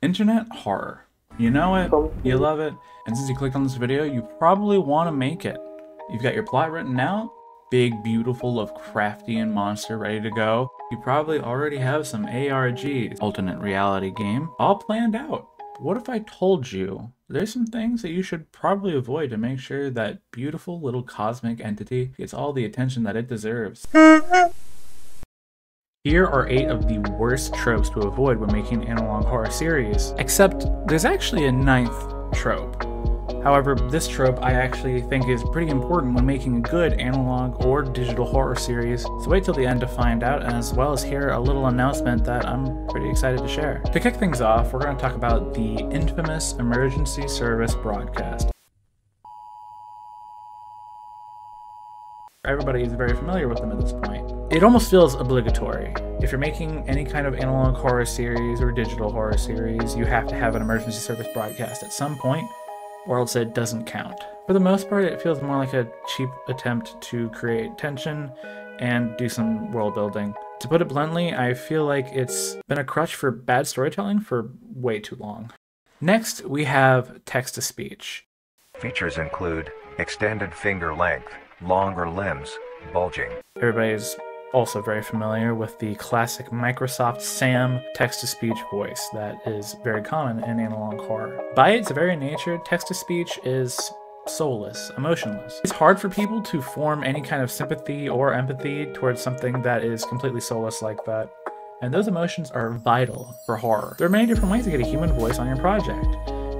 Internet horror. You know it, you love it, and since you clicked on this video, you probably want to make it. You've got your plot written out, big, beautiful, Lovecraftian monster ready to go. You probably already have some ARGs, alternate reality game, all planned out. What if I told you there's some things that you should probably avoid to make sure that beautiful little cosmic entity gets all the attention that it deserves? Here are 8 of the worst tropes to avoid when making an analog horror series, except there's actually a 9th trope. However, this trope I actually think is pretty important when making a good analog or digital horror series, so wait till the end to find out, as well as hear a little announcement that I'm pretty excited to share. To kick things off, we're going to talk about the infamous emergency service broadcast. Everybody is very familiar with them at this point. It almost feels obligatory. If you're making any kind of analog horror series or digital horror series, you have to have an emergency service broadcast at some point, or else it doesn't count. For the most part, it feels more like a cheap attempt to create tension and do some world building. To put it bluntly, I feel like it's been a crutch for bad storytelling for way too long. Next, we have text-to-speech. Features include extended finger length, longer limbs, bulging. Everybody's also very familiar with the classic Microsoft SAM text-to-speech voice that is very common in analog horror. By its very nature, text-to-speech is soulless, emotionless. It's hard for people to form any kind of sympathy or empathy towards something that is completely soulless like that. And those emotions are vital for horror. There are many different ways to get a human voice on your project.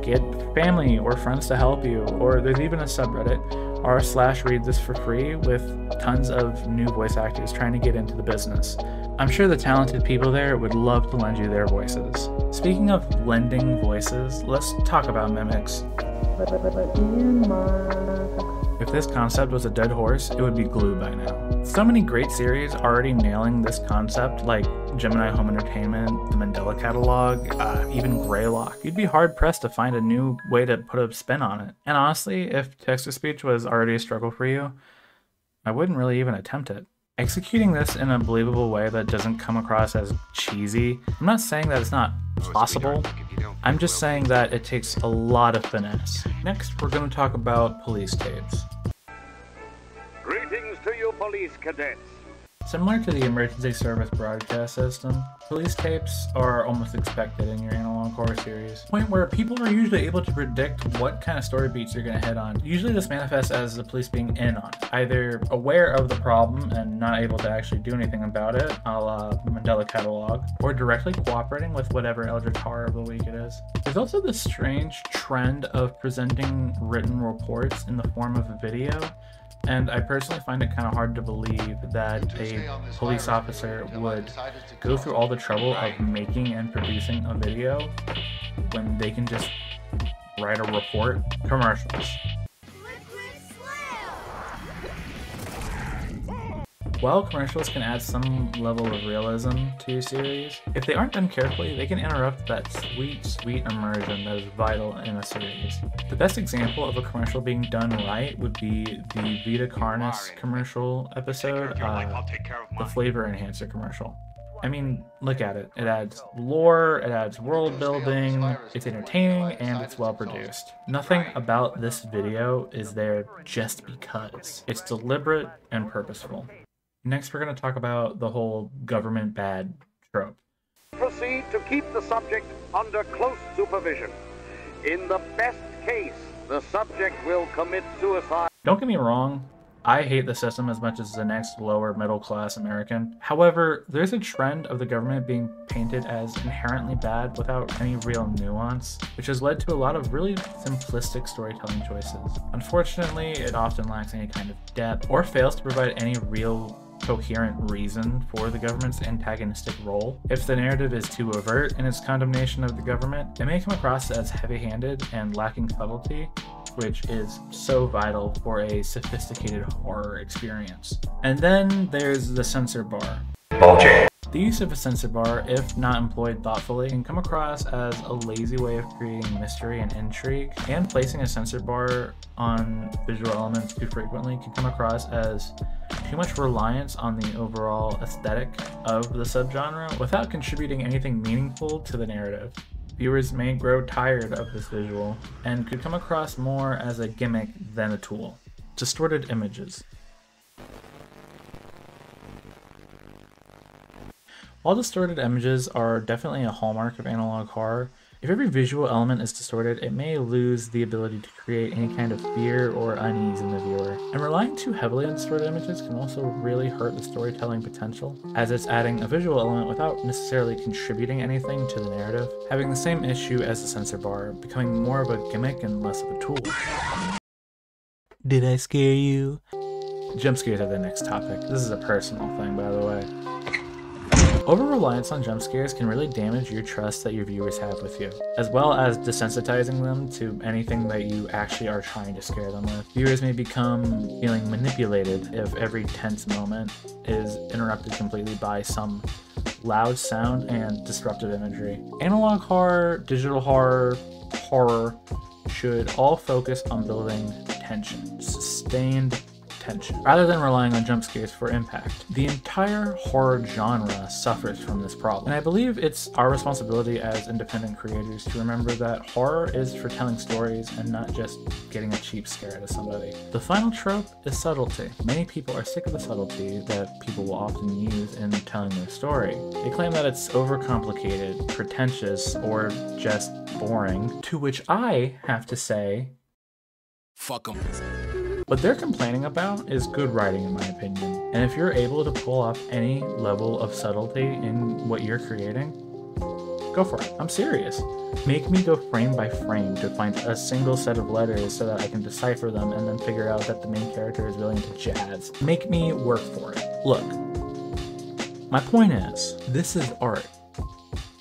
Get family or friends to help you, or there's even a subreddit, r/read this for free, with tons of new voice actors trying to get into the business. I'm sure the talented people there would love to lend you their voices. Speaking of lending voices, let's talk about mimics. If this concept was a dead horse, it would be Glue by now. So many great series already nailing this concept, like Gemini Home Entertainment, the Mandela Catalog, even Greylock. You'd be hard-pressed to find a new way to put a spin on it. And honestly, if text-to-speech was already a struggle for you, I wouldn't really even attempt it. Executing this in a believable way that doesn't come across as cheesy, I'm not saying that it's not possible, I'm just saying that it takes a lot of finesse. Next, we're going to talk about police tapes. Greetings to you, police cadets. Similar to the emergency service broadcast system, police tapes are almost expected in your analog horror series. Point where people are usually able to predict what kind of story beats you're going to hit on. Usually this manifests as the police being in on it, either aware of the problem and not able to actually do anything about it, a la Mandela Catalog, or directly cooperating with whatever eldritch horror of the week it is. There's also this strange trend of presenting written reports in the form of a video, and I personally find it kind of hard to believe that a police officer would go through all the trouble of making and producing a video when they can just write a report. Commercials. While commercials can add some level of realism to your series, if they aren't done carefully, they can interrupt that sweet, sweet immersion that is vital in a series. The best example of a commercial being done right would be the Vita Carnis commercial episode, the Flavor Enhancer commercial. I mean, look at it. It adds lore, it adds world building, it's entertaining, and it's well produced. Nothing about this video is there just because. It's deliberate and purposeful. Next, we're going to talk about the whole government bad trope. Proceed to keep the subject under close supervision. In the best case, the subject will commit suicide. Don't get me wrong, I hate the system as much as the next lower middle class American. However, there's a trend of the government being painted as inherently bad without any real nuance, which has led to a lot of really simplistic storytelling choices. Unfortunately, it often lacks any kind of depth or fails to provide any real coherent reason for the government's antagonistic role. If the narrative is too overt in its condemnation of the government, it may come across as heavy-handed and lacking subtlety, which is so vital for a sophisticated horror experience. And then there's the censor bar. Bulging. The use of a censor bar, if not employed thoughtfully, can come across as a lazy way of creating mystery and intrigue, and placing a censor bar on visual elements too frequently can come across as too much reliance on the overall aesthetic of the subgenre without contributing anything meaningful to the narrative. Viewers may grow tired of this visual and could come across more as a gimmick than a tool. Distorted images. While distorted images are definitely a hallmark of analog horror, if every visual element is distorted, it may lose the ability to create any kind of fear or unease in the viewer. And relying too heavily on distorted images can also really hurt the storytelling potential, as it's adding a visual element without necessarily contributing anything to the narrative, having the same issue as the censor bar, becoming more of a gimmick and less of a tool. Did I scare you? Jump scares are the next topic. This is a personal thing, by the way. Over-reliance on jump scares can really damage your trust that your viewers have with you, as well as desensitizing them to anything that you actually are trying to scare them with. Viewers may become feeling manipulated if every tense moment is interrupted completely by some loud sound and disruptive imagery. Analog horror, digital horror, should all focus on building tension, sustained tension, rather than relying on jump scares for impact. The entire horror genre suffers from this problem, and I believe it's our responsibility as independent creators to remember that horror is for telling stories and not just getting a cheap scare out of somebody. The final trope is subtlety. Many people are sick of the subtlety that people will often use in telling their story. They claim that it's overcomplicated, pretentious, or just boring, to which I have to say, fuck 'em. What they're complaining about is good writing, in my opinion. And if you're able to pull off any level of subtlety in what you're creating, go for it. I'm serious. Make me go frame by frame to find a single set of letters so that I can decipher them and then figure out that the main character is really into jazz. Make me work for it. Look, my point is, this is art,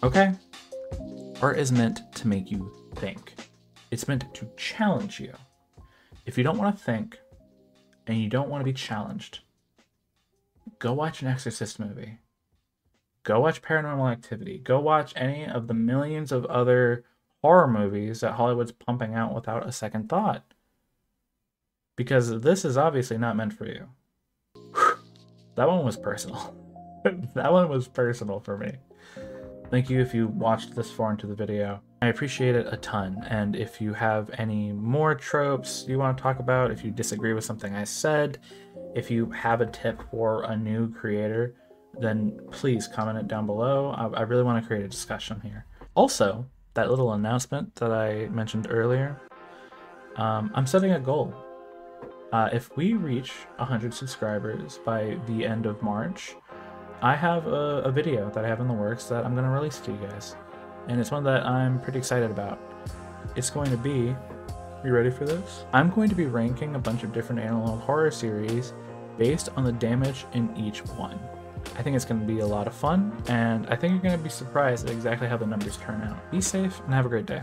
okay? Art is meant to make you think. It's meant to challenge you. If you don't want to think, and you don't want to be challenged, go watch an Exorcist movie. Go watch Paranormal Activity. Go watch any of the millions of other horror movies that Hollywood's pumping out without a second thought. Because this is obviously not meant for you. That one was personal. That one was personal for me. Thank you if you watched this far into the video. I appreciate it a ton, and if you have any more tropes you want to talk about, if you disagree with something I said, if you have a tip for a new creator, then please comment it down below. I really want to create a discussion here. Also, that little announcement that I mentioned earlier, I'm setting a goal. If we reach 100 subscribers by the end of March, I have a video that I have in the works that I'm going to release to you guys. And it's one that I'm pretty excited about. It's going to be, you ready for this? I'm going to be ranking a bunch of different analog horror series based on the damage in each one. I think it's going to be a lot of fun, and I think you're going to be surprised at exactly how the numbers turn out. Be safe and have a great day.